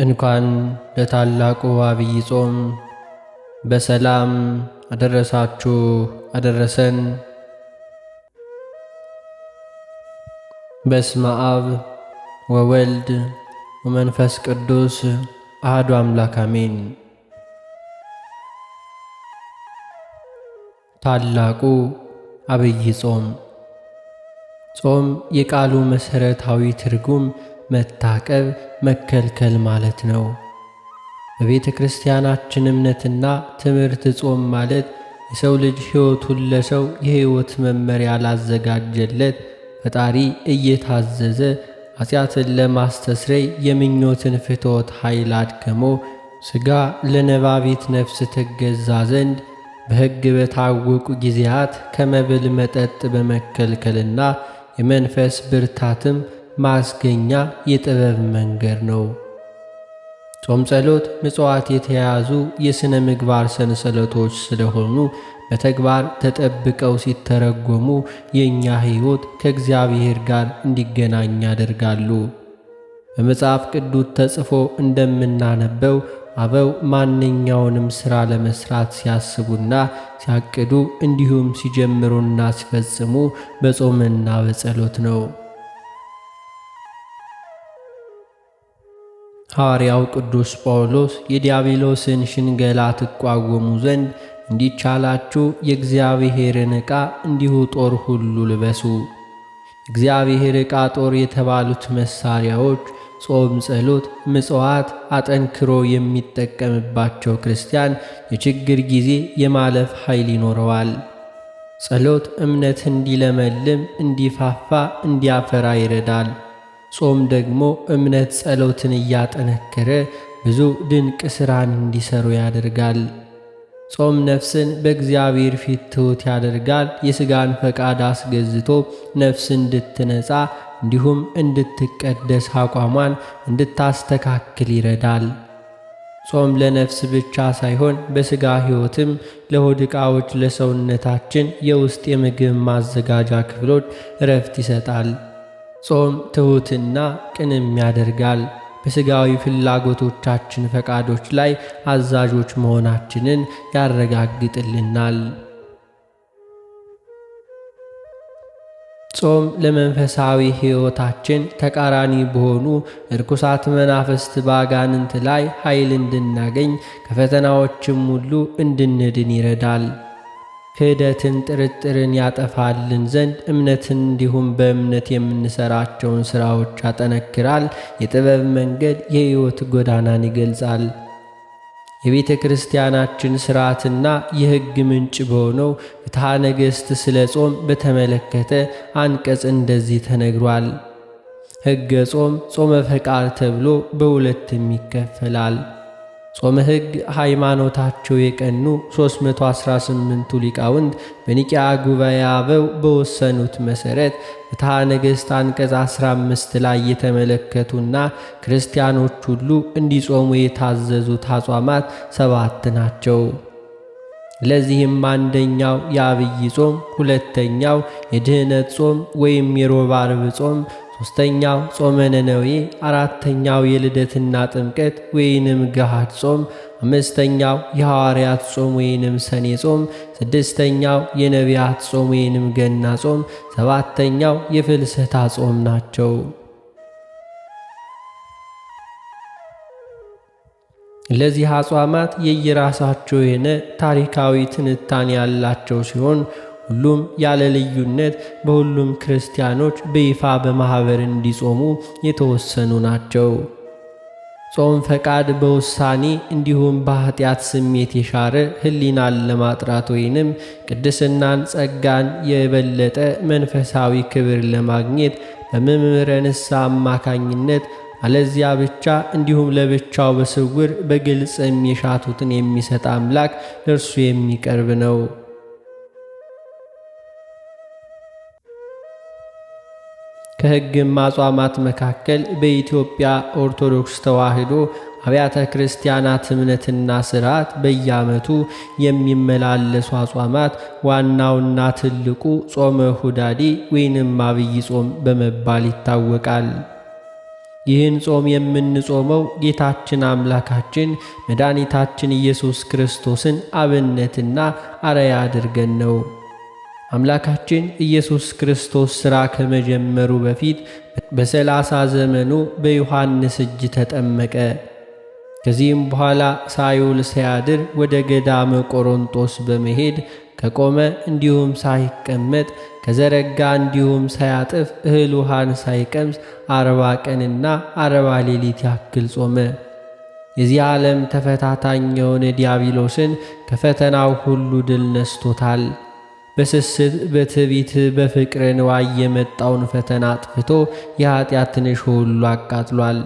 እንኳን ለታላቁ አብይ ጾም በሰላም አደረሳችሁ አደረሰን። በስመ አብ ወወልድ ወመንፈስ ቅዱስ አሐዱ አምላክ አሜን። ታላቁ አብይ ጾም። ጾም የቃሉ መሠረታዊ ትርጉም መታቀብ፣ መከልከል ማለት ነው። በቤተ ክርስቲያናችን እምነትና ትምህርት ጾም ማለት የሰው ልጅ ሕይወቱን ለሰው የሕይወት መመሪያ ላዘጋጀለት ፈጣሪ እየታዘዘ ኃጢአትን ለማስተስረይ የምኞትን ፍትወት ኃይል አድክሞ ሥጋ ለነባቢት ነፍስ ትገዛ ዘንድ በሕግ በታወቁ ጊዜያት ከመብል መጠጥ በመከልከልና የመንፈስ ብርታትም ማስገኛ የጥበብ መንገድ ነው። ጾም፣ ጸሎት፣ ምጽዋት የተያዙ የሥነ ምግባር ሰንሰለቶች ስለሆኑ በተግባር ተጠብቀው ሲተረጎሙ የእኛ ሕይወት ከእግዚአብሔር ጋር እንዲገናኝ ያደርጋሉ። በመጽሐፍ ቅዱስ ተጽፎ እንደምናነበው አበው ማንኛውንም ሥራ ለመሥራት ሲያስቡና ሲያቅዱ እንዲሁም ሲጀምሩና ሲፈጽሙ በጾምና በጸሎት ነው። ሐዋርያው ቅዱስ ጳውሎስ የዲያብሎስን ሽንገላ ትቋወሙ ዘንድ እንዲቻላችሁ የእግዚአብሔርን ዕቃ እንዲሁ ጦር ሁሉ ልበሱ። እግዚአብሔር ዕቃ ጦር የተባሉት መሣሪያዎች ጾም፣ ጸሎት፣ ምጽዋት አጠንክሮ የሚጠቀምባቸው ክርስቲያን የችግር ጊዜ የማለፍ ኃይል ይኖረዋል። ጸሎት እምነት እንዲለመልም፣ እንዲፋፋ፣ እንዲያፈራ ይረዳል። ጾም ደግሞ እምነት ጸሎትን እያጠነከረ ብዙ ድንቅ ሥራን እንዲሰሩ ያደርጋል። ጾም ነፍስን በእግዚአብሔር ፊት ትሑት ያደርጋል። የሥጋን ፈቃድ አስገዝቶ ነፍስ እንድትነጻ እንዲሁም እንድትቀደስ አቋሟን እንድታስተካክል ይረዳል። ጾም ለነፍስ ብቻ ሳይሆን በሥጋ ሕይወትም ለሆድ ዕቃዎች፣ ለሰውነታችን የውስጥ የምግብ ማዘጋጃ ክፍሎች እረፍት ይሰጣል። ጾም ትሑትና ቅንም ያደርጋል። በሥጋዊ ፍላጎቶቻችን ፈቃዶች ላይ አዛዦች መሆናችንን ያረጋግጥልናል። ጾም ለመንፈሳዊ ሕይወታችን ተቃራኒ በሆኑ ርኩሳት መናፍስት በአጋንንት ላይ ኃይል እንድናገኝ ከፈተናዎችም ሁሉ እንድንድን ይረዳል። ክህደትን፣ ጥርጥርን ያጠፋልን ዘንድ እምነትን እንዲሁም በእምነት የምንሠራቸውን ሥራዎች ያጠነክራል። የጥበብ መንገድ የሕይወት ጎዳናን ይገልጻል። የቤተ ክርስቲያናችን ሥርዓትና የሕግ ምንጭ በሆነው ፍትሐ ነገሥት ስለ ጾም በተመለከተ አንቀጽ እንደዚህ ተነግሯል። ሕገ ጾም፣ ጾመ ፈቃድ ተብሎ በሁለትም ይከፈላል። ጾመ ሕግ ሃይማኖታቸው የቀኑ 318ቱ ሊቃውንት በኒቅያ ጉባኤ አበው በወሰኑት መሠረት ፍትሐ ነገሥት አንቀጽ 15 ላይ የተመለከቱና ክርስቲያኖች ሁሉ እንዲጾሙ የታዘዙት አጽዋማት 7 ናቸው። ለዚህም አንደኛው የአብይ ጾም፣ ሁለተኛው የድኅነት ጾም ወይም የሮብ ዓርብ ጾም፣ ሦስተኛው ጾመ ነነዌ፣ አራተኛው የልደትና ጥምቀት ወይንም ገሃድ ጾም፣ አምስተኛው የሐዋርያት ጾም ወይንም ሰኔ ጾም፣ ስድስተኛው የነቢያት ጾም ወይንም ገና ጾም፣ ሰባተኛው የፍልሰታ ጾም ናቸው። ለዚህ አጽዋማት የየራሳቸው የሆነ ታሪካዊ ትንታኔ ያላቸው ሲሆን ሁሉም ያለ ልዩነት በሁሉም ክርስቲያኖች በይፋ በማኅበር እንዲጾሙ የተወሰኑ ናቸው። ጾም ፈቃድ በውሳኔ እንዲሁም በኀጢአት ስሜት የሻረ ሕሊናን ለማጥራት ወይንም ቅድስናን፣ ጸጋን፣ የበለጠ መንፈሳዊ ክብር ለማግኘት በመምህረ ንስሐ አማካኝነት አለዚያ ብቻ እንዲሁም ለብቻው በስውር በግልጽ የሚሻቱትን የሚሰጥ አምላክ ለእርሱ የሚቀርብ ነው። ከሕግም አጽዋማት መካከል በኢትዮጵያ ኦርቶዶክስ ተዋሕዶ አብያተ ክርስቲያናት እምነትና ሥርዓት በየዓመቱ የሚመላለሱ አጽዋማት ዋናውና ትልቁ ጾመ ሁዳዴ ወይንም አብይ ጾም በመባል ይታወቃል። ይህን ጾም የምንጾመው ጌታችን አምላካችን መድኃኒታችን ኢየሱስ ክርስቶስን አብነትና አርአያ አድርገን ነው። አምላካችን ኢየሱስ ክርስቶስ ሥራ ከመጀመሩ በፊት በ30 ዘመኑ በዮሐንስ እጅ ተጠመቀ። ከዚህም በኋላ ሳይውል ሳያድር ወደ ገዳመ ቆሮንጦስ በመሄድ ከቆመ እንዲሁም ሳይቀመጥ ከዘረጋ እንዲሁም ሳያጥፍ እህል ውሃን ሳይቀምስ 40 ቀንና 40 ሌሊት ያክል ጾመ። የዚህ ዓለም ተፈታታኝ የሆነ ዲያብሎስን ከፈተናው ሁሉ ድል ነስቶታል። በስስት በትዕቢት በፍቅረ ንዋይ የመጣውን ፈተና አጥፍቶ የኀጢአትን እሾህ ሁሉ አቃጥሏል።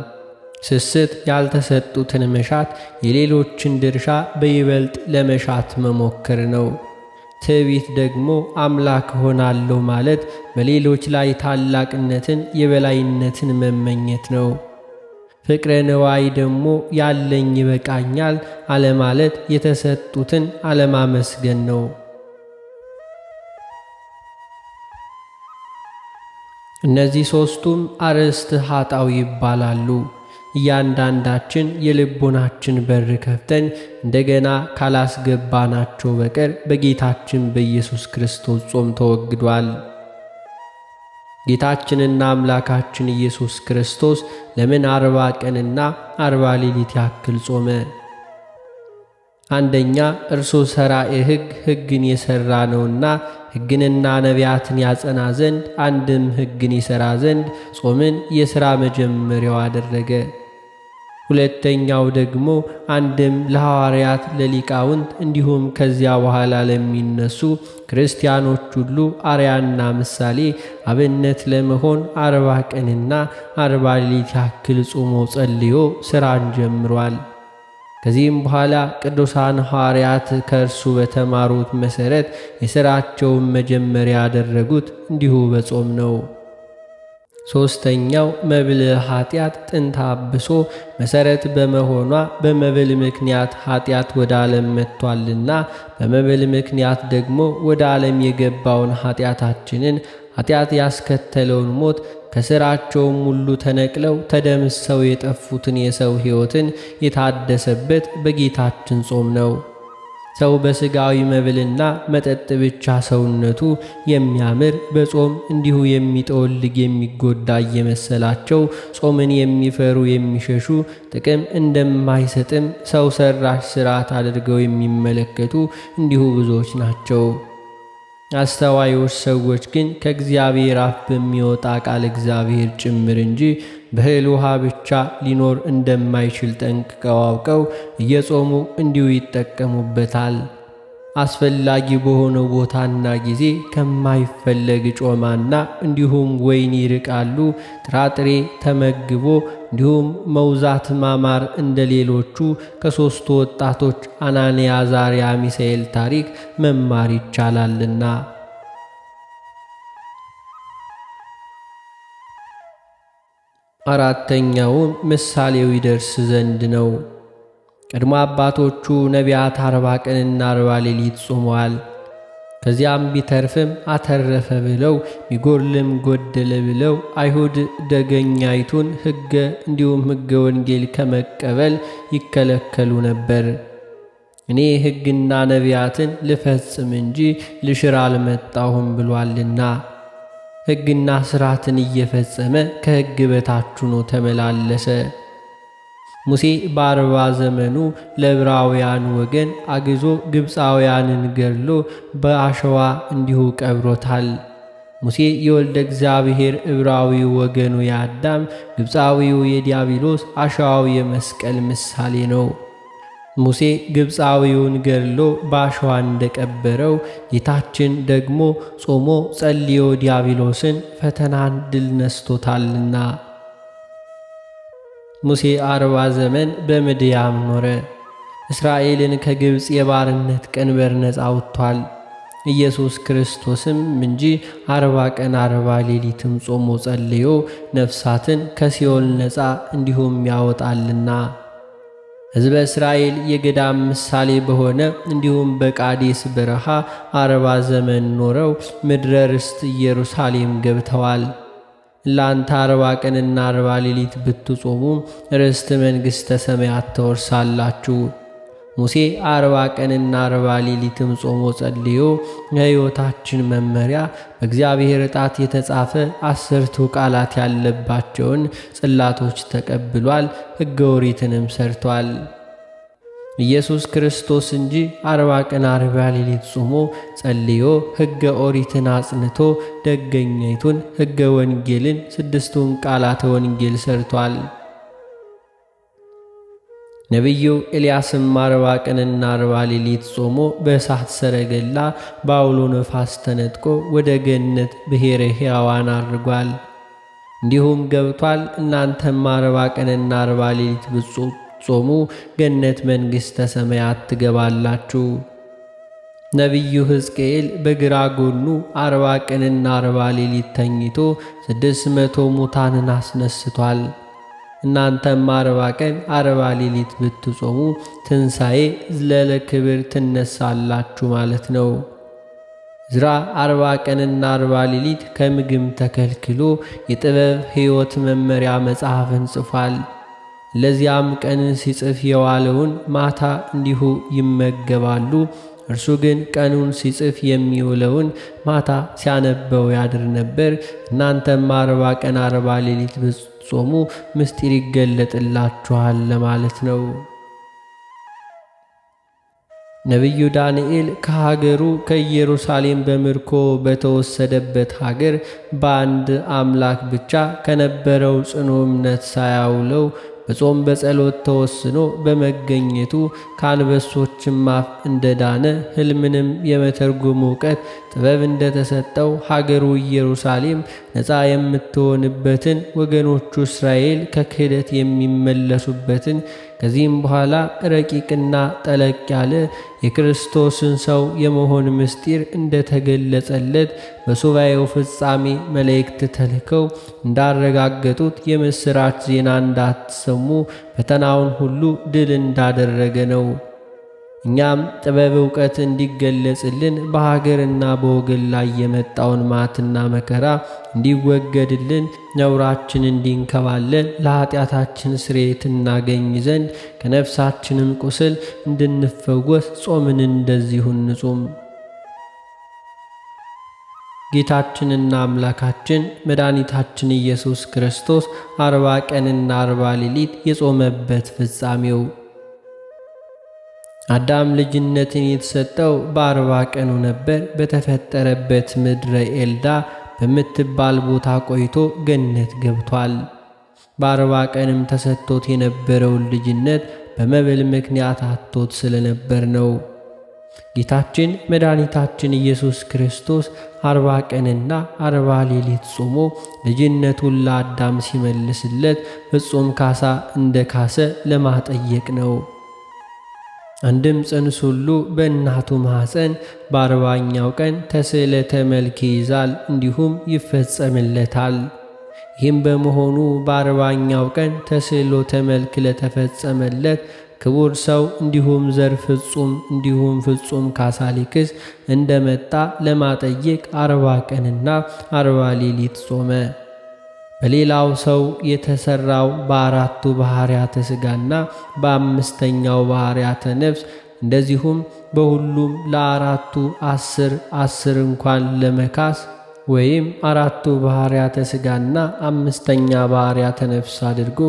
ስስት ያልተሰጡትን መሻት፣ የሌሎችን ድርሻ በይበልጥ ለመሻት መሞከር ነው። ትዕቢት ደግሞ አምላክ ሆናለሁ ማለት በሌሎች ላይ ታላቅነትን የበላይነትን መመኘት ነው። ፍቅረ ንዋይ ደግሞ ያለኝ ይበቃኛል አለማለት የተሰጡትን አለማመስገን ነው። እነዚህ ሦስቱም አርዕስተ ኃጣውእ ይባላሉ። እያንዳንዳችን የልቦናችን በር ከፍተን እንደገና ካላስገባናቸው በቀር በጌታችን በኢየሱስ ክርስቶስ ጾም ተወግዷል። ጌታችንና አምላካችን ኢየሱስ ክርስቶስ ለምን 40 ቀንና 40 ሌሊት ያክል ጾመ? አንደኛ እርሱ ሠራኤ ሕግን የሠራ ነውና ሕግንና ነቢያትን ያጸና ዘንድ አንድም ሕግን ይሠራ ዘንድ ጾምን የሥራ መጀመሪያው አደረገ። ሁለተኛው ደግሞ አንድም ለሐዋርያት ለሊቃውንት እንዲሁም ከዚያ በኋላ ለሚነሱ ክርስቲያኖች ሁሉ አርያና ምሳሌ አብነት ለመሆን 40 ቀንና 40 ሌሊት ያክል ጾሞ ጸልዮ ሥራን ጀምሯል። ከዚህም በኋላ ቅዱሳን ሐዋርያት ከእርሱ በተማሩት መሠረት የሥራቸውን መጀመሪያ ያደረጉት እንዲሁ በጾም ነው። ሦስተኛው መብልዕ ኃጢአት ጥንተ አብሶ መሠረት በመሆኗ በመብል ምክንያት ኃጢአት ወደ ዓለም መጥቷልና በመብል ምክንያት ደግሞ ወደ ዓለም የገባውን ኃጢአታችንን ኃጢአት ያስከተለውን ሞት ከሥራቸውም ሁሉ ተነቅለው ተደምሰው የጠፉትን የሰው ሕይወትን የታደሰበት በጌታችን ጾም ነው። ሰው በሥጋዊ መብልና መጠጥ ብቻ ሰውነቱ የሚያምር በጾም እንዲሁ የሚጠወልግ የሚጎዳ እየመሰላቸው ጾምን የሚፈሩ የሚሸሹ ጥቅም እንደማይሰጥም ሰው ሠራሽ ሥርዓት አድርገው የሚመለከቱ እንዲሁ ብዙዎች ናቸው። አስተዋዮች ሰዎች ግን ከእግዚአብሔር አፍ በሚወጣ ቃል እግዚአብሔር ጭምር እንጂ በእህል ውሃ ብቻ ሊኖር እንደማይችል ጠንቅቀው አውቀው እየጾሙ እንዲሁ ይጠቀሙበታል። አስፈላጊ በሆነው ቦታና ጊዜ ከማይፈለግ ጮማና እንዲሁም ወይን ይርቃሉ። ጥራጥሬ ተመግቦ እንዲሁም መውዛት ማማር እንደ ሌሎቹ ከሦስቱ ወጣቶች አናንያ፣ አዛርያ፣ ሚሳኤል ታሪክ መማር ይቻላልና። አራተኛውም ምሳሌው ይደርስ ዘንድ ነው። ቀድሞ አባቶቹ ነቢያት 40 ቀንና 40 ሌሊት ጾመዋል። ከዚያም ቢተርፍም አተረፈ ብለው ቢጎድልም ጎደለ ብለው አይሁድ ደገኛይቱን ሕገ እንዲሁም ሕገ ወንጌል ከመቀበል ይከለከሉ ነበር። እኔ ሕግና ነቢያትን ልፈጽም እንጂ ልሽር አልመጣሁም ብሏልና። ሕግና ሥርዓትን እየፈጸመ ከሕግ በታች ሆኖ ተመላለሰ። ሙሴ በ40 ዘመኑ ለዕብራውያን ወገን አግዞ ግብፃውያንን ገድሎ በአሸዋ እንዲሁ ቀብሮታል። ሙሴ የወልደ እግዚአብሔር ዕብራዊው ወገኑ የአዳም፣ ግብፃዊው የዲያብሎስ፣ አሸዋው የመስቀል ምሳሌ ነው። ሙሴ ግብፃዊውን ገድሎ በአሸዋ እንደቀበረው ጌታችን ደግሞ ጾሞ ጸልዮ ዲያብሎስን ፈተናን ድል ነስቶታልና። ሙሴ 40 ዘመን በምድያም ኖረ። እስራኤልን ከግብፅ የባርነት ቀንበር ነፃ አውጥቷል። ኢየሱስ ክርስቶስም እንጂ 40 ቀን 40 ሌሊትም ጾሞ ጸልዮ ነፍሳትን ከሲኦል ነፃ እንዲሁም ያወጣልና። ሕዝበ እስራኤል የገዳም ምሳሌ በሆነ እንዲሁም በቃዴስ በረሃ 40 ዘመን ኖረው ምድረ ርስት ኢየሩሳሌም ገብተዋል። ላንተ 40 ቀንና 40 ሌሊት ብትጾሙ ርስት መንግሥተ ሰማያት ትወርሳላችሁ። ሙሴ 40 ቀንና 40 ሌሊትም ጾሞ ጸልዮ የሕይወታችን መመሪያ በእግዚአብሔር ጣት የተጻፈ 10ቱ ቃላት ያለባቸውን ጽላቶች ተቀብሏል። ሕገ ኦሪትንም ሰርቷል። ኢየሱስ ክርስቶስ እንጂ 40 ቀን 40 ሌሊት ጾሞ ጸልዮ ሕገ ኦሪትን አጽንቶ ደገኛይቱን ሕገ ወንጌልን 6ቱን ቃላተ ወንጌል ሰርቷል። ነቢዩ ኤልያስም 40 ቀንና 40 ሌሊት ጾሞ በእሳት ሰረገላ በአውሎ ነፋስ ተነጥቆ ወደ ገነት ብሔረ ሕያዋን አድርጓል። እንዲሁም ገብቷል። እናንተም 40 ቀንና 40 ሌሊት ብትጾሙ ገነት መንግሥተ ሰማያት ትገባላችሁ። ነቢዩ ሕዝቅኤል በግራ ጎኑ 40 ቀንና 40 ሌሊት ተኝቶ 600 ሙታንን አስነስቷል። እናንተም 40 ቀን 40 ሌሊት ብትጾሙ ትንሣኤ ለክብር ትነሳላችሁ ማለት ነው። ዕዝራ 40 ቀንና 40 ሌሊት ከምግብ ተከልክሎ የጥበብ ሕይወት መመሪያ መጽሐፍን ጽፏል። ለዚያም ቀን ሲጽፍ የዋለውን ማታ እንዲሁ ይመገባሉ። እርሱ ግን ቀኑን ሲጽፍ የሚውለውን ማታ ሲያነበው ያድር ነበር። እናንተም 40 ቀን 40 ሌሊት ብትጾሙ ምስጢር ይገለጥላችኋል ለማለት ነው። ነቢዩ ዳንኤል ከሀገሩ ከኢየሩሳሌም በምርኮ በተወሰደበት ሀገር በአንድ አምላክ ብቻ ከነበረው ጽኑ እምነት ሳያውለው በጾም በጸሎት ተወስኖ በመገኘቱ ከአንበሶችም አፍ እንደዳነ ሕልምንም የመተርጎም ዕውቀት ጥበብ እንደተሰጠው ሀገሩ ኢየሩሳሌም ነፃ የምትሆንበትን ወገኖቹ እስራኤል ከክህደት የሚመለሱበትን ከዚህም በኋላ ረቂቅና ጠለቅ ያለ የክርስቶስን ሰው የመሆን ምስጢር እንደተገለጸለት በሱባኤው ፍጻሜ መላእክት ተልከው እንዳረጋገጡት የምሥራች ዜና እንዳትሰሙ ፈተናውን ሁሉ ድል እንዳደረገ ነው። እኛም ጥበብ ዕውቀት እንዲገለጽልን በሀገርና በወገን ላይ የመጣውን መዓትና መከራ እንዲወገድልን ነውራችን እንዲንከባለን ለኃጢአታችን ስርየት እናገኝ ዘንድ ከነፍሳችንም ቁስል እንድንፈወስ ጾምን እንደዚሁ እንጹም። ጌታችንና አምላካችን መድኃኒታችን ኢየሱስ ክርስቶስ 40 ቀንና 40 ሌሊት የጾመበት ፍጻሜው። አዳም ልጅነትን የተሰጠው በ40 ቀኑ ነበር። በተፈጠረበት ምድረ ኤልዳ በምትባል ቦታ ቆይቶ ገነት ገብቷል። በ40 ቀንም ተሰጥቶት የነበረውን ልጅነት በመብል ምክንያት አጥቶት ስለነበር ነው። ጌታችን መድኃኒታችን ኢየሱስ ክርስቶስ 40 ቀንና 40 ሌሊት ጾሞ ልጅነቱን ለአዳም ሲመልስለት ፍጹም ካሳ እንደ ካሰ ለማጠየቅ ነው። አንድም ጽንስ ሁሉ በእናቱ ማኅፀን በ40ኛው ቀን ተስዕለተ መልክ ይይዛል፣ እንዲሁም ይፈጸምለታል። ይህም በመሆኑ በ40ኛው ቀን ተስዕሎተ መልክ ለተፈጸመለት ክቡር ሰው እንዲሁም ዘር ፍጹም እንዲሁም ፍጹም ካሳ ሊክስ እንደመጣ ለማጠየቅ 40 ቀንና 40 ሌሊት ጾመ። በሌላው ሰው የተሰራው በ4ቱ ባሕርያተ ሥጋና በ5ኛው ባሕርያተ ነፍስ እንደዚሁም በሁሉም ለ4ቱ 10 እንኳን ለመካስ ወይም 4ቱ ባሕርያተ ሥጋና 5ኛ ባሕርያተ ነፍስ አድርጎ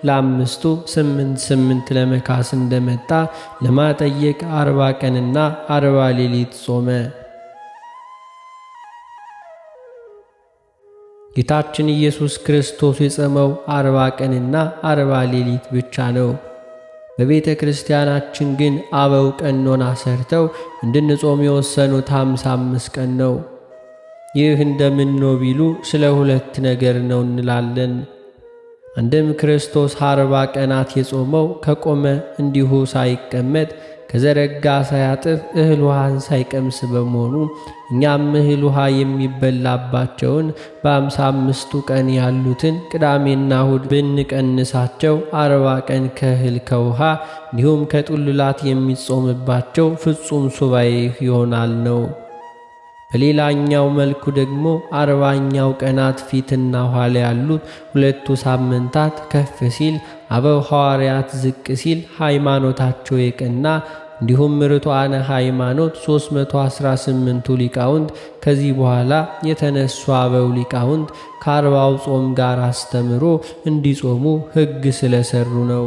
ለ5ቱ 8 ለመካስ እንደመጣ ለማጠየቅ 40 ቀንና 40 ሌሊት ጾመ። ጌታችን ኢየሱስ ክርስቶስ የጾመው 40 ቀንና 40 ሌሊት ብቻ ነው። በቤተ ክርስቲያናችን ግን አበው ቀኖና ሰርተው እንድንጾም የወሰኑት 55 ቀን ነው። ይህ እንደምን ነው ቢሉ ስለ 2 ነገር ነው እንላለን። አንድም ክርስቶስ 40 ቀናት የጾመው ከቆመ እንዲሁ ሳይቀመጥ ከዘረጋ ሳያጥፍ እህል ውሃን ሳይቀምስ በመሆኑ እኛም እህል ውሃ የሚበላባቸውን በ55ቱ ቀን ያሉትን ቅዳሜና እሁድ ብንቀንሳቸው 40 ቀን ከእህል ከውሃ እንዲሁም ከጥሉላት የሚጾምባቸው ፍጹም ሱባኤ ይሆናል ነው። በሌላኛው መልኩ ደግሞ 40ኛው ቀናት ፊትና ኋላ ያሉት ሁለቱ ሳምንታት ከፍ ሲል አበው ሐዋርያት ዝቅ ሲል ሃይማኖታቸው የቀና እንዲሁም ርቱዓነ ሃይማኖት 318ቱ ሊቃውንት ከዚህ በኋላ የተነሱ አበው ሊቃውንት ከ40ው ጾም ጋር አስተምሮ እንዲጾሙ ሕግ ስለሰሩ ነው።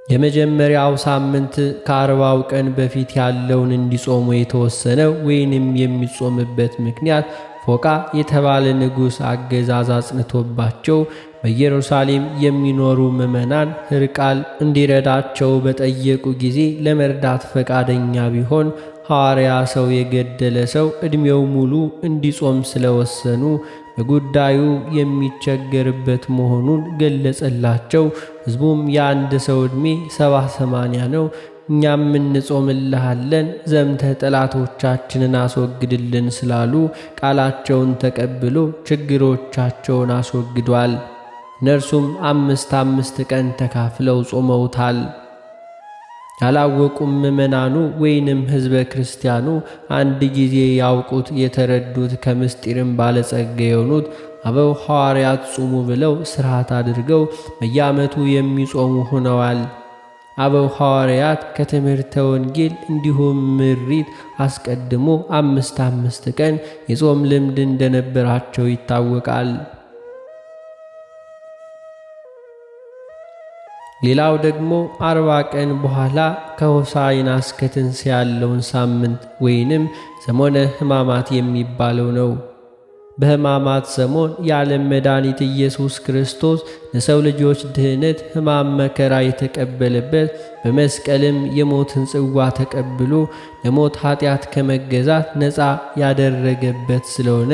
የመጀመሪያው ሳምንት ከ40ው ቀን በፊት ያለውን እንዲጾሙ የተወሰነው ወይንም የሚጾምበት ምክንያት ፎቃ የተባለ ንጉሥ አገዛዝ አጽንቶባቸው በኢየሩሳሌም የሚኖሩ ምዕመናን ሕርቃል እንዲረዳቸው በጠየቁ ጊዜ ለመርዳት ፈቃደኛ ቢሆን ሐዋርያ ሰው የገደለ ሰው ዕድሜው ሙሉ እንዲጾም ስለወሰኑ በጉዳዩ የሚቸገርበት መሆኑን ገለጸላቸው። ሕዝቡም የአንድ ሰው ዕድሜ 70-80 ነው፣ እኛም እንጾምልሃለን፣ ዘምተህ ጠላቶቻችንን አስወግድልን ስላሉ ቃላቸውን ተቀብሎ ችግሮቻቸውን አስወግዷል። እነርሱም 5 ቀን ተካፍለው ጾመውታል። ያላወቁም ምዕመናኑ ወይንም ሕዝበ ክርስቲያኑ አንድ ጊዜ ያውቁት የተረዱት ከምስጢርም ባለጸጋ የሆኑት አበው ሐዋርያት ጹሙ ብለው ሥርዓት አድርገው በየዓመቱ የሚጾሙ ሆነዋል። አበው ሐዋርያት ከትምህርተ ወንጌል እንዲሁም ምሪት አስቀድሞ 5 ቀን የጾም ልምድ እንደነበራቸው ይታወቃል። ሌላው ደግሞ 40 ቀን በኋላ ከሆሳዕና እስከ ትንሣኤ ያለውን ሳምንት ወይንም ሰሞነ ሕማማት የሚባለው ነው። በሕማማት ሰሞን የዓለም መድኃኒት ኢየሱስ ክርስቶስ ለሰው ልጆች ድህነት ሕማም መከራ የተቀበለበት በመስቀልም የሞትን ጽዋ ተቀብሎ ለሞት ኃጢአት ከመገዛት ነፃ ያደረገበት ስለሆነ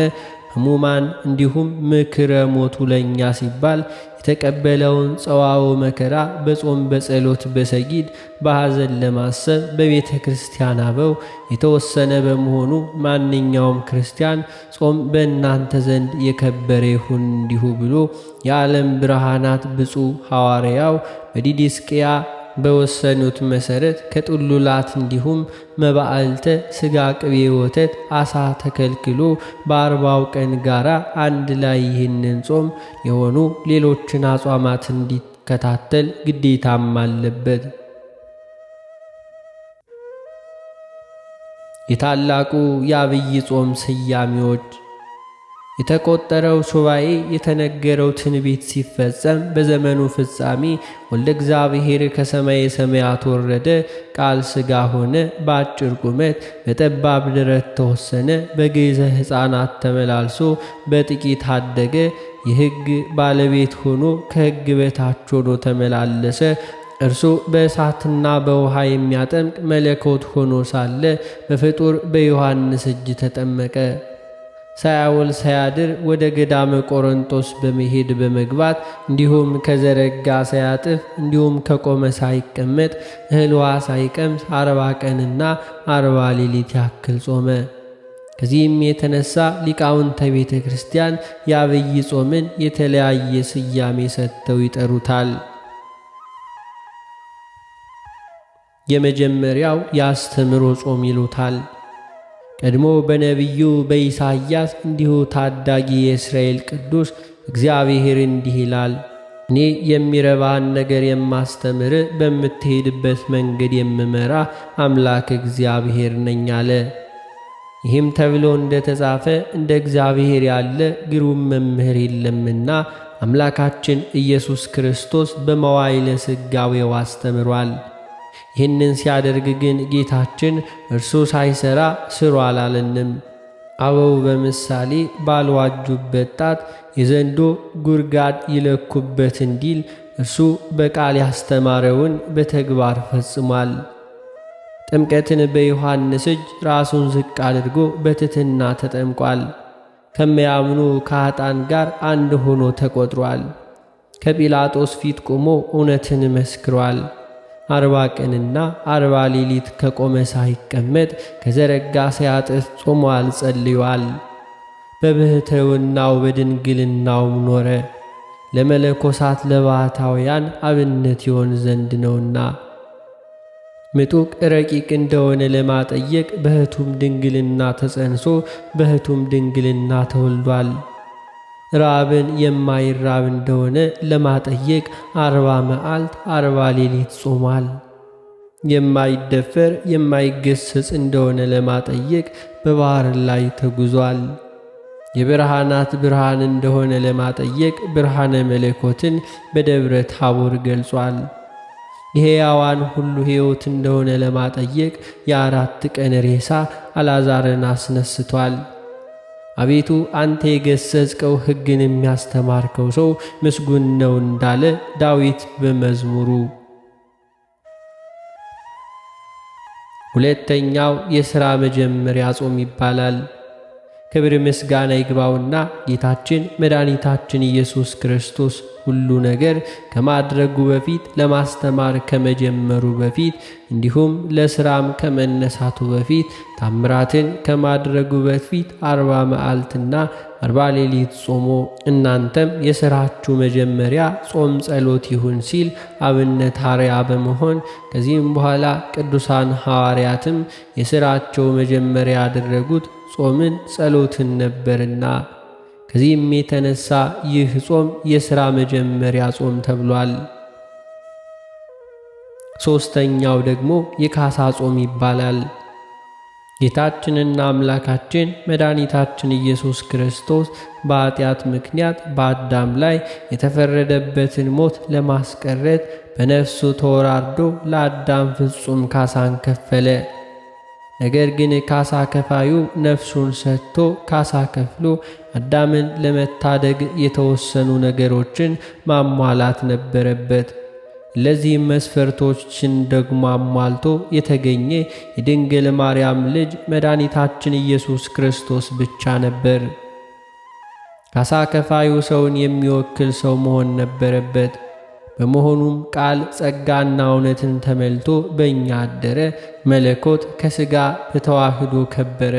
ሕሙማን እንዲሁም ምክረ ሞቱ ለእኛ ሲባል የተቀበለውን ጸዋዖ መከራ በጾም በጸሎት በሰጊድ በሐዘን ለማሰብ በቤተ ክርስቲያን አበው የተወሰነ በመሆኑ ማንኛውም ክርስቲያን ጾም በእናንተ ዘንድ የከበረ ይሁን እንዲሁ ብሎ የዓለም ብርሃናት ብፁዕ ሐዋርያው በዲድስቅያ በወሰኑት መሰረት ከጥሉላት እንዲሁም መባዕልተ ሥጋ፣ ቅቤ፣ ወተት፣ አሳ ተከልክሎ በ40ው ቀን ጋራ አንድ ላይ ይህንን ጾም የሆኑ ሌሎችን አጽዋማት እንዲከታተል ግዴታም አለበት። የታላቁ የአብይ ጾም ስያሜዎች የተቆጠረው ሱባኤ የተነገረው ትንቢት ሲፈጸም በዘመኑ ፍጻሜ ወልደ እግዚአብሔር ከሰማየ ሰማያት ወረደ፣ ቃል ሥጋ ሆነ፣ በአጭር ቁመት በጠባብ ደረት ተወሰነ፣ በግዕዘ ሕፃናት ተመላልሶ በጥቂት አደገ፣ የሕግ ባለቤት ሆኖ ከሕግ በታች ሆኖ ተመላለሰ። እርሱ በእሳትና በውሃ የሚያጠምቅ መለኮት ሆኖ ሳለ በፍጡር በዮሐንስ እጅ ተጠመቀ። ሳያውል ሳያድር ወደ ገዳመ ቆሮንጦስ በመሄድ በመግባት እንዲሁም ከዘረጋ ሳያጥፍ እንዲሁም ከቆመ ሳይቀመጥ እህል ውሃ ሳይቀምስ 40 ቀንና 40 ሌሊት ያክል ጾመ። ከዚህም የተነሳ ሊቃውንተ ቤተ ክርስቲያን የአብይ ጾምን የተለያየ ስያሜ ሰጥተው ይጠሩታል። የመጀመሪያው የአስተምሮ ጾም ይሉታል። ቀድሞ በነቢዩ በኢሳይያስ እንዲሁ ታዳጊ የእስራኤል ቅዱስ እግዚአብሔር እንዲህ ይላል፣ እኔ የሚረባህን ነገር የማስተምር በምትሄድበት መንገድ የምመራ አምላክ እግዚአብሔር ነኝ አለ። ይህም ተብሎ እንደ ተጻፈ እንደ እግዚአብሔር ያለ ግሩም መምህር የለምና አምላካችን ኢየሱስ ክርስቶስ በመዋዕለ ሥጋዌው አስተምሯል። ይህንን ሲያደርግ ግን ጌታችን እርሱ ሳይሰራ ስሩ አላለንም። አበው በምሳሌ ባልዋጁበት ጣት የዘንዶ ጉርጋድ ይለኩበት እንዲል እርሱ በቃል ያስተማረውን በተግባር ፈጽሟል። ጥምቀትን በዮሐንስ እጅ ራሱን ዝቅ አድርጎ በትሕትና ተጠምቋል። ከሚያምኑ ከኃጥአን ጋር አንድ ሆኖ ተቆጥሯል። ከጲላጦስ ፊት ቆሞ እውነትን መስክሯል። 40 ቀንና 40 ሌሊት ከቆመ ሳይቀመጥ ከዘረጋ ሳያጥፍ ጾሟል፣ ጸልዮአል። በብሕትውናው በድንግልናውም ኖረ፣ ለመለኮሳት ለባሕታውያን አብነት ይሆን ዘንድ ነውና። ምጡቅ ረቂቅ እንደሆነ ለማጠየቅ በሕቱም ድንግልና ተጸንሶ በሕቱም ድንግልና ተወልዷል። ራብን የማይራብ እንደሆነ ለማጠየቅ 40 መዓልት 40 ሌሊት ጾሟል። የማይደፈር የማይገሰጽ እንደሆነ ለማጠየቅ በባሕር ላይ ተጉዟል። የብርሃናት ብርሃን እንደሆነ ለማጠየቅ ብርሃነ መለኮትን በደብረ ታቦር ገልጿል። የሕያዋን ሁሉ ሕይወት እንደሆነ ለማጠየቅ የ4 ቀን ሬሳ አልዓዛርን አስነስቷል። አቤቱ አንተ የገሰጽከው ሕግን የሚያስተማርከው ሰው ምስጉን ነው እንዳለ ዳዊት በመዝሙሩ። ሁለተኛው የሥራ መጀመሪያ ጾም ይባላል። ክብር ምስጋና ይግባውና ጌታችን መድኃኒታችን ኢየሱስ ክርስቶስ ሁሉ ነገር ከማድረጉ በፊት ለማስተማር ከመጀመሩ በፊት እንዲሁም ለሥራም ከመነሳቱ በፊት ታምራትን ከማድረጉ በፊት 40 መዓልትና 40 ሌሊት ጾሞ እናንተም የሥራችሁ መጀመሪያ ጾም ጸሎት ይሁን ሲል አብነት አርያ በመሆን ከዚህም በኋላ ቅዱሳን ሐዋርያትም የሥራቸው መጀመሪያ ያደረጉት ጾምን ጸሎትን ነበርና ከዚህም የተነሳ ይህ ጾም የሥራ መጀመሪያ ጾም ተብሏል። ሦስተኛው ደግሞ የካሳ ጾም ይባላል። ጌታችንና አምላካችን መድኃኒታችን ኢየሱስ ክርስቶስ በኃጢአት ምክንያት በአዳም ላይ የተፈረደበትን ሞት ለማስቀረት በነፍሱ ተወራርዶ ለአዳም ፍጹም ካሳን ከፈለ። ነገር ግን ካሳ ከፋዩ ነፍሱን ሰጥቶ ካሳ ከፍሎ አዳምን ለመታደግ የተወሰኑ ነገሮችን ማሟላት ነበረበት። ለዚህም መስፈርቶችን ደግሞ አሟልቶ የተገኘ የድንግል ማርያም ልጅ መድኃኒታችን ኢየሱስ ክርስቶስ ብቻ ነበር። ካሳ ከፋዩ ሰውን የሚወክል ሰው መሆን ነበረበት። በመሆኑም ቃል ጸጋና እውነትን ተመልቶ በእኛ አደረ። መለኮት ከሥጋ በተዋህዶ ከበረ።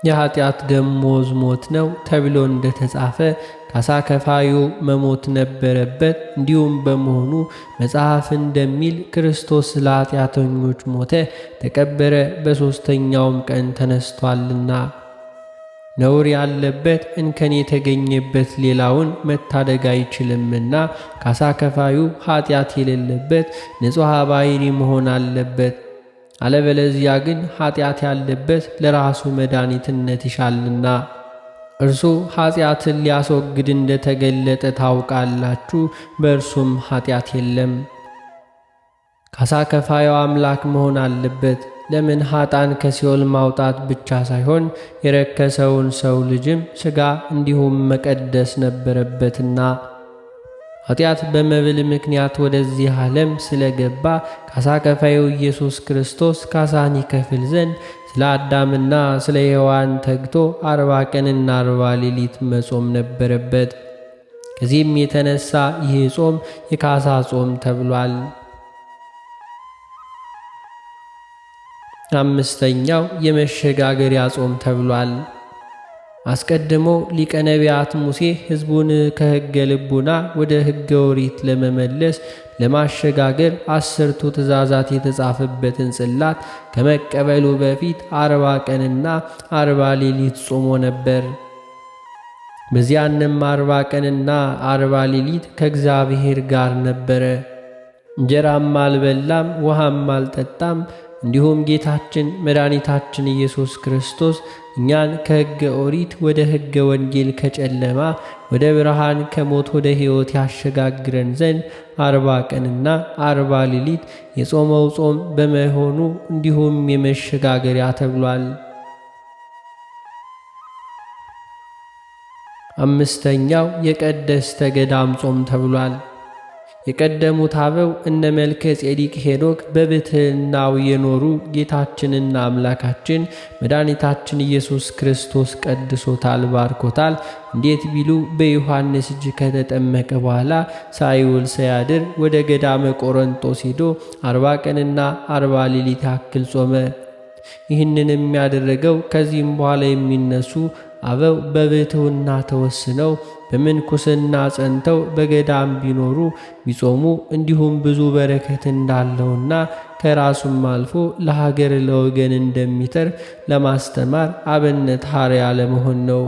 የኃጢአት ደሞዝ ሞት ነው ተብሎ እንደተጻፈ ካሳ ከፋዩ መሞት ነበረበት። እንዲሁም በመሆኑ መጽሐፍ እንደሚል ክርስቶስ ለኃጢአተኞች ሞተ፣ ተቀበረ፣ በሦስተኛውም ቀን ተነስቷልና። ነውር ያለበት እንከን የተገኘበት ሌላውን መታደግ አይችልምና ካሳ ከፋዩ ኃጢአት የሌለበት ንጹሕ ባሕሪ መሆን አለበት። አለበለዚያ ግን ኃጢአት ያለበት ለራሱ መድኃኒትነት ይሻልና። እርሱ ኃጢአትን ሊያስወግድ እንደተገለጠ ታውቃላችሁ፣ በእርሱም ኃጢአት የለም። ካሳ ከፋዩ አምላክ መሆን አለበት። ለምን ኃጣን ከሲኦል ማውጣት ብቻ ሳይሆን የረከሰውን ሰው ልጅም ሥጋ እንዲሁም መቀደስ ነበረበትና። ኃጢአት በመብል ምክንያት ወደዚህ ዓለም ስለገባ ካሳ ከፋዩ ኢየሱስ ክርስቶስ ካሳን ይከፍል ዘንድ ስለ አዳምና ስለ ሔዋን ተግቶ 40 ቀንና 40 ሌሊት መጾም ነበረበት። ከዚህም የተነሳ ይህ ጾም የካሳ ጾም ተብሏል። አምስተኛው የመሸጋገሪያ ጾም ተብሏል። አስቀድሞ ሊቀ ነቢያት ሙሴ ሕዝቡን ከሕገ ልቡና ወደ ሕገ ኦሪት ለመመለስ ለማሸጋገር 10ቱ ትእዛዛት የተጻፈበትን ጽላት ከመቀበሉ በፊት 40 ቀንና 40 ሌሊት ጾሞ ነበር። በዚያንም 40 ቀንና 40 ሌሊት ከእግዚአብሔር ጋር ነበረ። እንጀራም አልበላም፣ ውሃም አልጠጣም። እንዲሁም ጌታችን መድኃኒታችን ኢየሱስ ክርስቶስ እኛን ከሕገ ኦሪት ወደ ሕገ ወንጌል ከጨለማ ወደ ብርሃን ከሞት ወደ ሕይወት ያሸጋግረን ዘንድ 40 ቀንና 40 ሌሊት የጾመው ጾም በመሆኑ እንዲሁም የመሸጋገሪያ ተብሏል። አምስተኛው የቀደስተ ገዳም ጾም ተብሏል። የቀደሙት አበው እነ መልከ ጼዴቅ ሄኖክ በብሕትውናው የኖሩ ጌታችንና አምላካችን መድኃኒታችን ኢየሱስ ክርስቶስ ቀድሶታል፣ ባርኮታል። እንዴት ቢሉ በዮሐንስ እጅ ከተጠመቀ በኋላ ሳይውል ሳያድር ወደ ገዳመ ቆሮንጦስ ሄዶ 40 ቀንና 40 ሌሊት ያክል ጾመ። ይህንን የሚያደረገው ከዚህም በኋላ የሚነሱ አበው በብሕትውና ተወስነው በምንኩስና ጸንተው በገዳም ቢኖሩ ቢጾሙ እንዲሁም ብዙ በረከት እንዳለውና ከራሱም አልፎ ለሀገር ለወገን እንደሚተርፍ ለማስተማር አብነት ሐዋርያ ለመሆን ነው።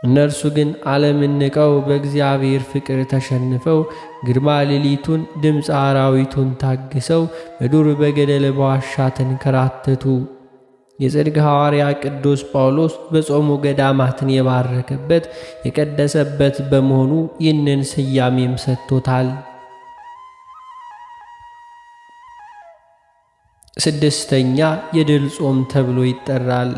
እነርሱ ግን ዓለምን ንቀው በእግዚአብሔር ፍቅር ተሸንፈው ግርማ ሌሊቱን ድምፀ አራዊቱን ታግሰው በዱር በገደል በዋሻ ተንከራተቱ። የጽድቅ ሐዋርያ ቅዱስ ጳውሎስ በጾሙ ገዳማትን የባረከበት የቀደሰበት በመሆኑ ይህንን ስያሜም ሰጥቶታል። ስድስተኛ የድል ጾም ተብሎ ይጠራል።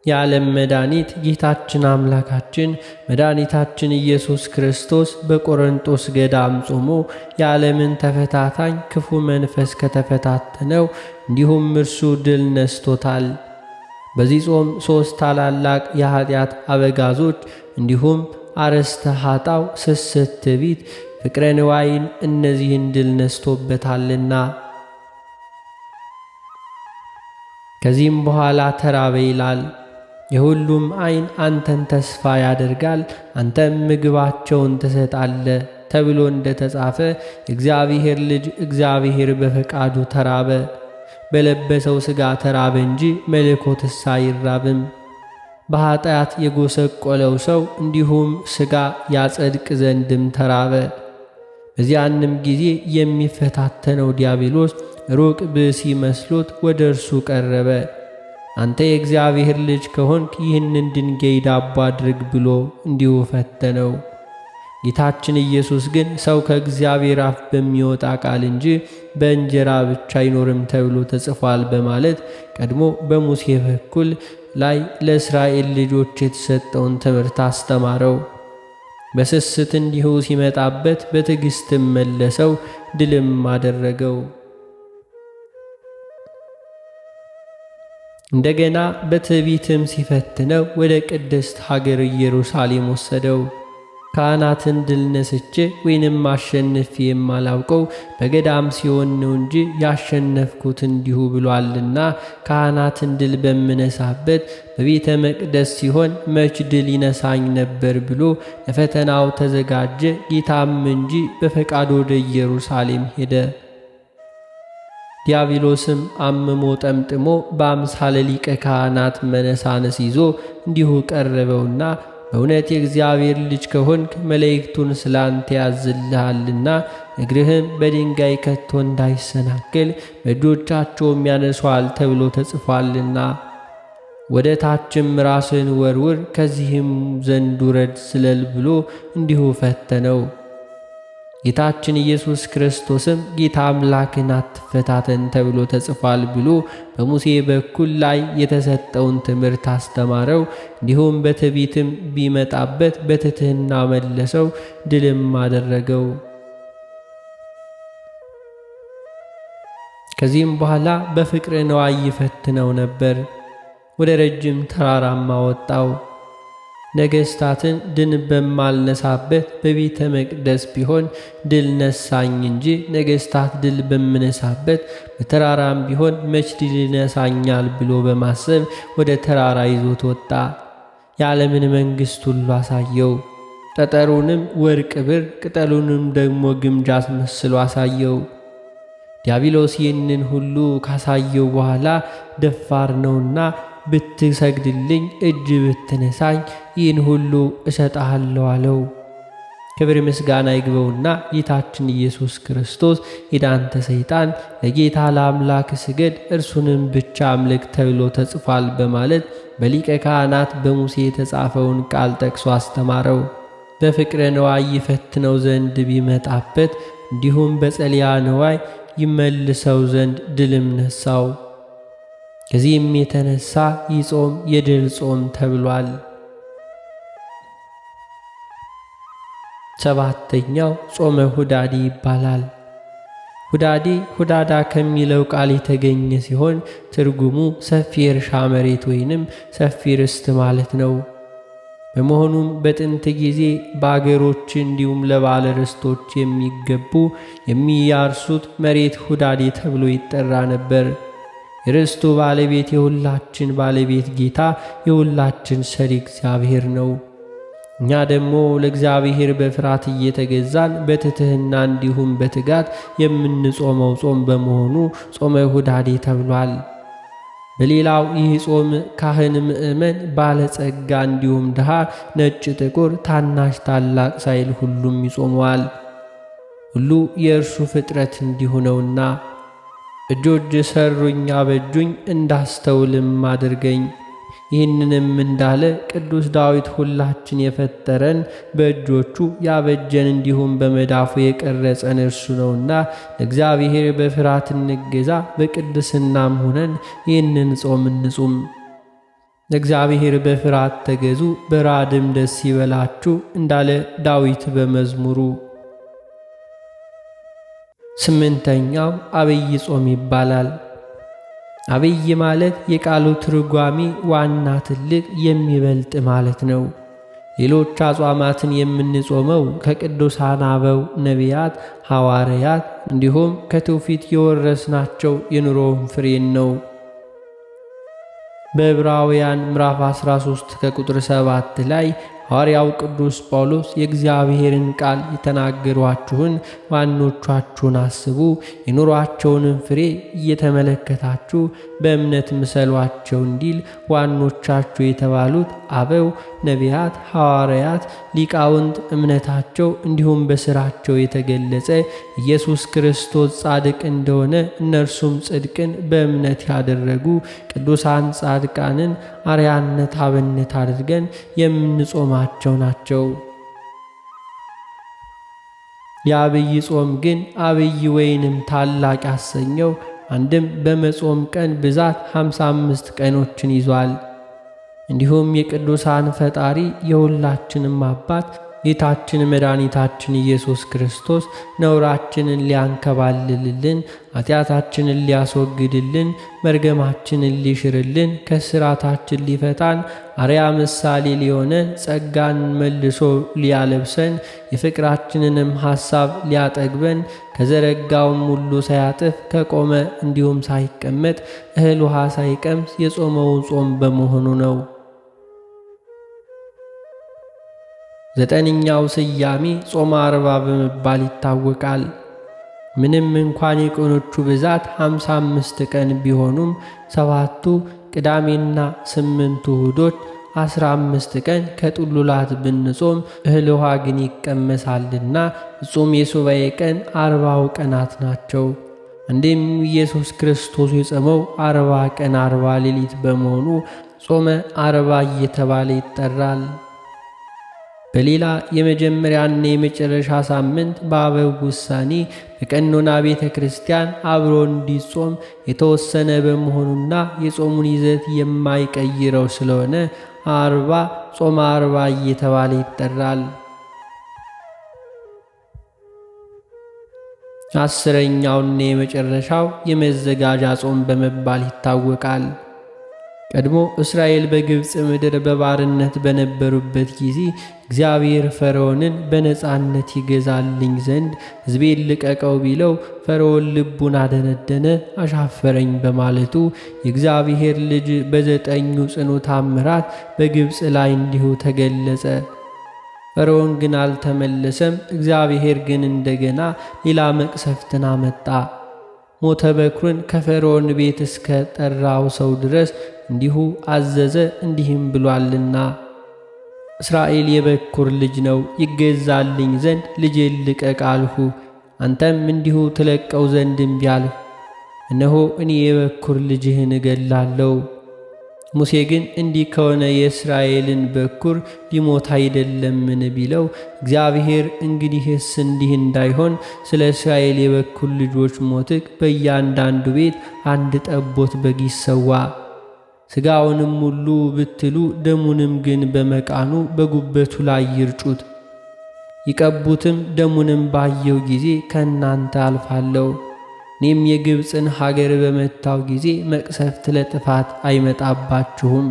የዓለም መድኃኒት ጌታችን አምላካችን መድኃኒታችን ኢየሱስ ክርስቶስ በቆሮንጦስ ገዳም ጾሞ የዓለምን ተፈታታኝ ክፉ መንፈስ ከተፈታተነው እንዲሁም እርሱ ድል ነስቶታል። በዚህ ጾም 3 ታላላቅ የኀጢአት አበጋዞች እንዲሁም አርእስተ ኃጣው፣ ስስት፣ ትዕቢት፣ ፍቅረ ንዋይን እነዚህን ድል ነስቶበታልና። ከዚህም በኋላ ተራበ ይላል። የሁሉም ዓይን አንተን ተስፋ ያደርጋል፣ አንተም ምግባቸውን ትሰጣለህ ተብሎ እንደ ተጻፈ የእግዚአብሔር ልጅ እግዚአብሔር በፈቃዱ ተራበ። በለበሰው ሥጋ ተራበ እንጂ መለኮትስ አይራብም። በኀጢአት የጎሰቆለው ሰው እንዲሁም ሥጋ ያጸድቅ ዘንድም ተራበ። በዚያንም ጊዜ የሚፈታተነው ዲያብሎስ ሩቅ ብእሲ መስሎት ወደ እርሱ ቀረበ። አንተ የእግዚአብሔር ልጅ ከሆንክ ይህንን ድንጋይ ዳቦ አድርግ ብሎ እንዲሁ ፈተነው። ጌታችን ኢየሱስ ግን ሰው ከእግዚአብሔር አፍ በሚወጣ ቃል እንጂ በእንጀራ ብቻ አይኖርም ተብሎ ተጽፏል በማለት ቀድሞ በሙሴ በኩል ላይ ለእስራኤል ልጆች የተሰጠውን ትምህርት አስተማረው። በስስት እንዲሁ ሲመጣበት በትዕግሥትም መለሰው፣ ድልም አደረገው። እንደገና በትዕቢትም ሲፈትነው ወደ ቅድስት ሀገር ኢየሩሳሌም ወሰደው። ካህናትን ድል ነስቼ ወይንም አሸንፌ የማላውቀው በገዳም ሲሆን ነው እንጂ ያሸነፍኩት እንዲሁ ብሏልና ካህናትን ድል በምነሳበት በቤተ መቅደስ ሲሆን መች ድል ይነሳኝ ነበር ብሎ ለፈተናው ተዘጋጀ። ጌታም እንጂ በፈቃድ ወደ ኢየሩሳሌም ሄደ። ዲያብሎስም አምሞ ጠምጥሞ በአምሳለ ሊቀ ካህናት መነሳንስ ይዞ እንዲሁ ቀረበውና በእውነት የእግዚአብሔር ልጅ ከሆንክ መላእክቱን ስላንተ ያዝልሃልና እግርህም በድንጋይ ከቶ እንዳይሰናከል በእጆቻቸውም ያነሷል ተብሎ ተጽፏልና ወደ ታችም ራስን ወርውር፣ ከዚህም ዘንድ ውረድ ስለል ብሎ እንዲሁ ፈተነው። ጌታችን ኢየሱስ ክርስቶስም ጌታ አምላክን አትፈታተን ተብሎ ተጽፏል ብሎ በሙሴ በኩል ላይ የተሰጠውን ትምህርት አስተማረው። እንዲሁም በትዕቢትም ቢመጣበት በትሕትና መለሰው፣ ድልም አደረገው። ከዚህም በኋላ በፍቅር ነዋይ ይፈትነው ነበር። ወደ ረጅም ተራራማ ወጣው። ነገሥታትን ድል በማልነሳበት በቤተ መቅደስ ቢሆን ድል ነሳኝ እንጂ ነገሥታት ድል በምነሳበት በተራራም ቢሆን መች ድል ይነሳኛል ብሎ በማሰብ ወደ ተራራ ይዞት ወጣ። የዓለምን መንግሥት ሁሉ አሳየው። ጠጠሩንም ወርቅ ብር፣ ቅጠሉንም ደግሞ ግምጃ አስመስሎ አሳየው። ዲያብሎስ ይህንን ሁሉ ካሳየው በኋላ ደፋር ነውና ብትሰግድልኝ እጅ ብትነሳኝ ይህን ሁሉ እሰጥሃለሁ አለው። ክብር ምስጋና ይግባውና ጌታችን ኢየሱስ ክርስቶስ ሂድ አንተ ሰይጣን ለጌታ ለአምላክ ስገድ እርሱንም ብቻ አምልክ ተብሎ ተጽፏል በማለት በሊቀ ካህናት በሙሴ የተጻፈውን ቃል ጠቅሶ አስተማረው። በፍቅረ ነዋይ ይፈትነው ዘንድ ቢመጣበት እንዲሁም በጸሊያ ነዋይ ይመልሰው ዘንድ ድልም ነሳው። ከዚህም የተነሳ ይህ ጾም የድል ጾም ተብሏል። ሰባተኛው ጾመ ሁዳዴ ይባላል። ሁዳዴ ሁዳዳ ከሚለው ቃል የተገኘ ሲሆን ትርጉሙ ሰፊ እርሻ መሬት ወይንም ሰፊ ርስት ማለት ነው። በመሆኑም በጥንት ጊዜ በአገሮች እንዲሁም ለባለ ርስቶች የሚገቡ የሚያርሱት መሬት ሁዳዴ ተብሎ ይጠራ ነበር። የርስቱ ባለቤት የሁላችን ባለቤት ጌታ የሁላችን ሰሪ እግዚአብሔር ነው። እኛ ደግሞ ለእግዚአብሔር በፍርሃት እየተገዛን በትሕትና እንዲሁም በትጋት የምንጾመው ጾም በመሆኑ ጾመ ሁዳዴ ተብሏል። በሌላው ይህ ጾም ካህን፣ ምእመን፣ ባለጸጋ እንዲሁም ድሃ፣ ነጭ፣ ጥቁር፣ ታናሽ፣ ታላቅ ሳይል ሁሉም ይጾመዋል። ሁሉ የእርሱ ፍጥረት እንዲሁ ነውና እጆች ሰሩኝ አበጁኝ እንዳስተውልም አድርገኝ። ይህንንም እንዳለ ቅዱስ ዳዊት ሁላችን የፈጠረን በእጆቹ ያበጀን እንዲሁም በመዳፉ የቀረጸን እርሱ ነውና ለእግዚአብሔር በፍርሃት እንገዛ፣ በቅድስናም ሆነን ይህንን ጾም እንጹም። ለእግዚአብሔር በፍርሃት ተገዙ፣ በራድም ደስ ይበላችሁ እንዳለ ዳዊት በመዝሙሩ። ስምንተኛው አብይ ጾም ይባላል። አብይ ማለት የቃሉ ትርጓሜ ዋና፣ ትልቅ፣ የሚበልጥ ማለት ነው። ሌሎች አጽዋማትን የምንጾመው ከቅዱሳን አበው ነቢያት፣ ሐዋርያት እንዲሁም ከትውፊት የወረስናቸው የኑሮውን ፍሬን ነው። በዕብራውያን ምዕራፍ 13 ከቁጥር 7 ላይ ሐዋርያው ቅዱስ ጳውሎስ የእግዚአብሔርን ቃል የተናገሯችሁን ዋኖቻችሁን አስቡ፣ የኑሯቸውንም ፍሬ እየተመለከታችሁ በእምነት ምሰሏቸው እንዲል ዋኖቻችሁ የተባሉት አበው ነቢያት፣ ሐዋርያት፣ ሊቃውንት እምነታቸው እንዲሁም በሥራቸው የተገለጸ ኢየሱስ ክርስቶስ ጻድቅ እንደሆነ እነርሱም ጽድቅን በእምነት ያደረጉ ቅዱሳን ጻድቃንን አርያነት አብነት አድርገን የምንጾማቸው ናቸው። የአብይ ጾም ግን አብይ ወይንም ታላቅ ያሰኘው አንድም በመጾም ቀን ብዛት 55 ቀኖችን ይዟል። እንዲሁም የቅዱሳን ፈጣሪ የሁላችንም አባት ጌታችን መድኃኒታችን ኢየሱስ ክርስቶስ ነውራችንን ሊያንከባልልልን፣ ኃጢአታችንን ሊያስወግድልን፣ መርገማችንን ሊሽርልን፣ ከስራታችን ሊፈታን፣ አርያ ምሳሌ ሊሆነን፣ ጸጋን መልሶ ሊያለብሰን፣ የፍቅራችንንም ሐሳብ ሊያጠግበን፣ ከዘረጋውም ሁሉ ሳያጥፍ ከቆመ እንዲሁም ሳይቀመጥ እህል ውሃ ሳይቀምስ የጾመው ጾም በመሆኑ ነው። ዘጠነኛው ስያሜ ጾመ አርባ በመባል ይታወቃል። ምንም እንኳን የቀኖቹ ብዛት 55 ቀን ቢሆኑም 7ቱ ቅዳሜና 8ቱ እሁዶች 15 ቀን ከጥሉላት ብንጾም እህል ውሃ ግን ይቀመሳልና ፍጹም የሱባኤ ቀን 40 ቀናት ናቸው። እንዲህም ኢየሱስ ክርስቶስ የጾመው 40 ቀን 40 ሌሊት በመሆኑ ጾመ አርባ እየተባለ ይጠራል። በሌላ የመጀመሪያና የመጨረሻ ሳምንት በአበው ውሳኔ በቀኖና ቤተ ክርስቲያን አብሮ እንዲጾም የተወሰነ በመሆኑና የጾሙን ይዘት የማይቀይረው ስለሆነ አርባ ጾመ አርባ እየተባለ ይጠራል። 10ኛውና የመጨረሻው የመዘጋጃ ጾም በመባል ይታወቃል። ቀድሞ እስራኤል በግብፅ ምድር በባርነት በነበሩበት ጊዜ እግዚአብሔር ፈርዖንን በነጻነት ይገዛልኝ ዘንድ ሕዝቤን ልቀቀው ቢለው ፈርዖን ልቡን አደነደነ፣ አሻፈረኝ በማለቱ የእግዚአብሔር ልጅ በ9 ጽኑ ታምራት በግብፅ ላይ እንዲሁ ተገለጸ። ፈርዖን ግን አልተመለሰም። እግዚአብሔር ግን እንደገና ሌላ መቅሰፍትን አመጣ። ሞተ በኩርን ከፈርዖን ቤት እስከ ጠራው ሰው ድረስ እንዲሁ አዘዘ። እንዲህም ብሏልና እስራኤል የበኩር ልጅ ነው፣ ይገዛልኝ ዘንድ ልጄን ልቀቅ አልሁ። አንተም እንዲሁ ትለቀው ዘንድ እምቢ አልህ። እነሆ እኔ የበኩር ልጅህን እገላለሁ። ሙሴ ግን እንዲህ ከሆነ የእስራኤልን በኩር ሊሞት አይደለምን ቢለው እግዚአብሔር እንግዲህስ እንዲህ እንዳይሆን ስለ እስራኤል የበኩር ልጆች ሞትክ በእያንዳንዱ ቤት አንድ ጠቦት በግ ይሰዋ፣ ሥጋውንም ሁሉ ብትሉ ደሙንም ግን በመቃኑ በጉበቱ ላይ ይርጩት፣ ይቀቡትም። ደሙንም ባየው ጊዜ ከእናንተ አልፋለሁ። እኔም የግብፅን ሀገር በመታው ጊዜ መቅሰፍት ለጥፋት አይመጣባችሁም።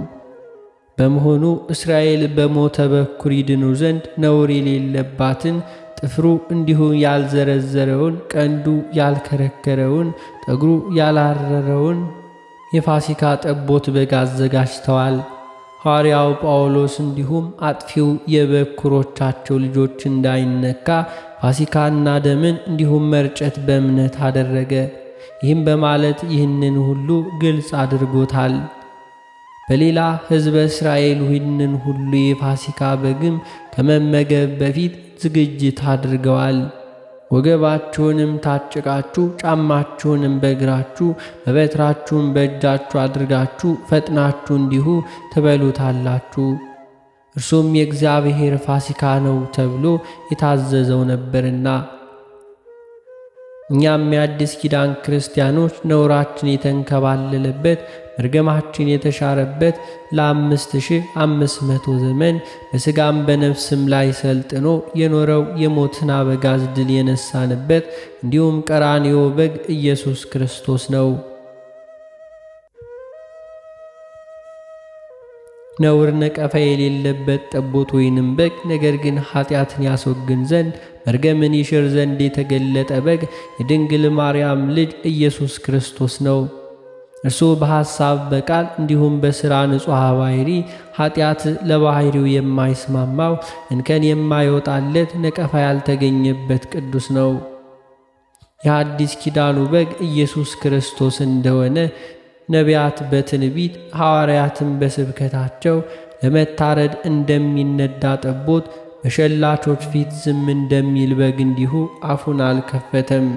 በመሆኑ እስራኤል በሞተ በኩር ይድኑ ዘንድ ነውር የሌለባትን ጥፍሩ እንዲሁ ያልዘረዘረውን፣ ቀንዱ ያልከረከረውን፣ ጠጉሩ ያላረረውን የፋሲካ ጠቦት በግ አዘጋጅተዋል። ሐዋርያው ጳውሎስ እንዲሁም አጥፊው የበኩሮቻቸው ልጆች እንዳይነካ ፋሲካና ደምን እንዲሁም መርጨት በእምነት አደረገ። ይህም በማለት ይህንን ሁሉ ግልጽ አድርጎታል። በሌላ ሕዝበ እስራኤል ይህንን ሁሉ የፋሲካ በግም ከመመገብ በፊት ዝግጅት አድርገዋል። ወገባችሁንም ታጭቃችሁ ጫማችሁንም በእግራችሁ በበትራችሁም በእጃችሁ አድርጋችሁ ፈጥናችሁ እንዲሁ ትበሉታላችሁ። እርሱም የእግዚአብሔር ፋሲካ ነው ተብሎ የታዘዘው ነበርና። እኛም የአዲስ ኪዳን ክርስቲያኖች ነውራችን የተንከባለለበት መርገማችን የተሻረበት ለ5500 ዘመን በሥጋም በነፍስም ላይ ሰልጥኖ የኖረው የሞትን አበጋዝ ድል የነሳንበት እንዲሁም ቀራንዮ በግ ኢየሱስ ክርስቶስ ነው። ነውር ነቀፋ የሌለበት ጠቦት ወይንም በግ ነገር ግን ኃጢአትን ያስወግድ ዘንድ መርገምን ይሽር ዘንድ የተገለጠ በግ የድንግል ማርያም ልጅ ኢየሱስ ክርስቶስ ነው። እርሱ በሐሳብ በቃል እንዲሁም በሥራ ንጹሕ ባሕሪ ኃጢአት ለባሕሪው የማይስማማው እንከን የማይወጣለት ነቀፋ ያልተገኘበት ቅዱስ ነው። የአዲስ ኪዳኑ በግ ኢየሱስ ክርስቶስ እንደሆነ ነቢያት በትንቢት ሐዋርያትም በስብከታቸው ለመታረድ እንደሚነዳ ጠቦት በሸላቾች ፊት ዝም እንደሚል በግ እንዲሁ አፉን አልከፈተም።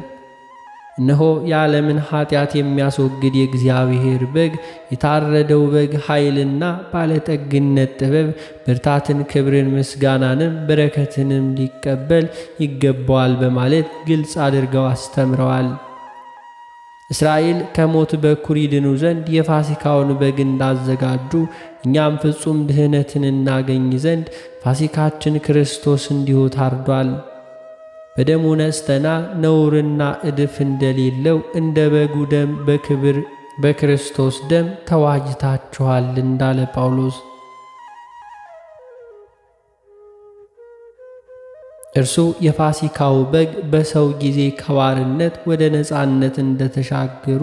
እነሆ የዓለምን ኃጢአት የሚያስወግድ የእግዚአብሔር በግ፣ የታረደው በግ ኃይልና ባለጠግነት፣ ጥበብ፣ ብርታትን፣ ክብርን፣ ምስጋናንም በረከትንም ሊቀበል ይገባዋል በማለት ግልጽ አድርገው አስተምረዋል። እስራኤል ከሞት በኩር ይድኑ ዘንድ የፋሲካውን በግ እንዳዘጋጁ እኛም ፍጹም ድህነትን እናገኝ ዘንድ ፋሲካችን ክርስቶስ እንዲሁ ታርዷል። በደሙ ነጽተናል። ነውርና እድፍ እንደሌለው እንደ በጉ ደም በክብር በክርስቶስ ደም ተዋጅታችኋል እንዳለ ጳውሎስ። እርሱ የፋሲካው በግ በሰው ጊዜ ከባርነት ወደ ነፃነት እንደተሻገሩ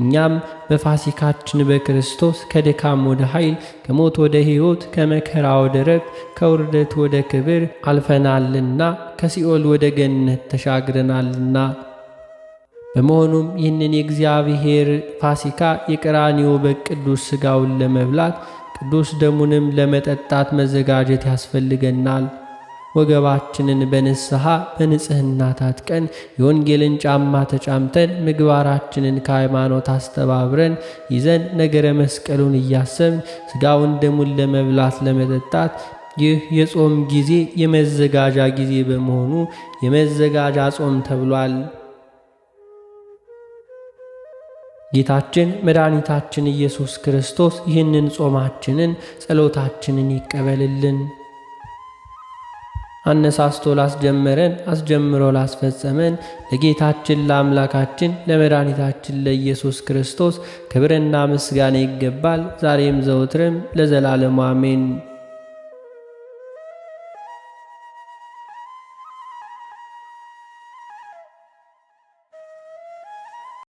እኛም በፋሲካችን በክርስቶስ ከድካም ወደ ኃይል፣ ከሞት ወደ ሕይወት፣ ከመከራ ወደ ረፍት፣ ከውርደት ወደ ክብር አልፈናልና ከሲኦል ወደ ገነት ተሻግረናልና። በመሆኑም ይህንን የእግዚአብሔር ፋሲካ የቀራንዮ በግ ቅዱስ ሥጋውን ለመብላት ቅዱስ ደሙንም ለመጠጣት መዘጋጀት ያስፈልገናል። ወገባችንን በንስሐ በንጽሕና ታጥቀን የወንጌልን ጫማ ተጫምተን ምግባራችንን ከሃይማኖት አስተባብረን ይዘን ነገረ መስቀሉን እያሰብን ሥጋውን ደሙን ለመብላት ለመጠጣት ይህ የጾም ጊዜ የመዘጋጃ ጊዜ በመሆኑ የመዘጋጃ ጾም ተብሏል። ጌታችን መድኃኒታችን ኢየሱስ ክርስቶስ ይህንን ጾማችንን ጸሎታችንን ይቀበልልን። አነሳስቶ ላስጀመረን አስጀምሮ ላስፈጸመን ለጌታችን ለአምላካችን ለመድኃኒታችን ለኢየሱስ ክርስቶስ ክብርና ምስጋና ይገባል፣ ዛሬም ዘወትርም ለዘላለሙ አሜን።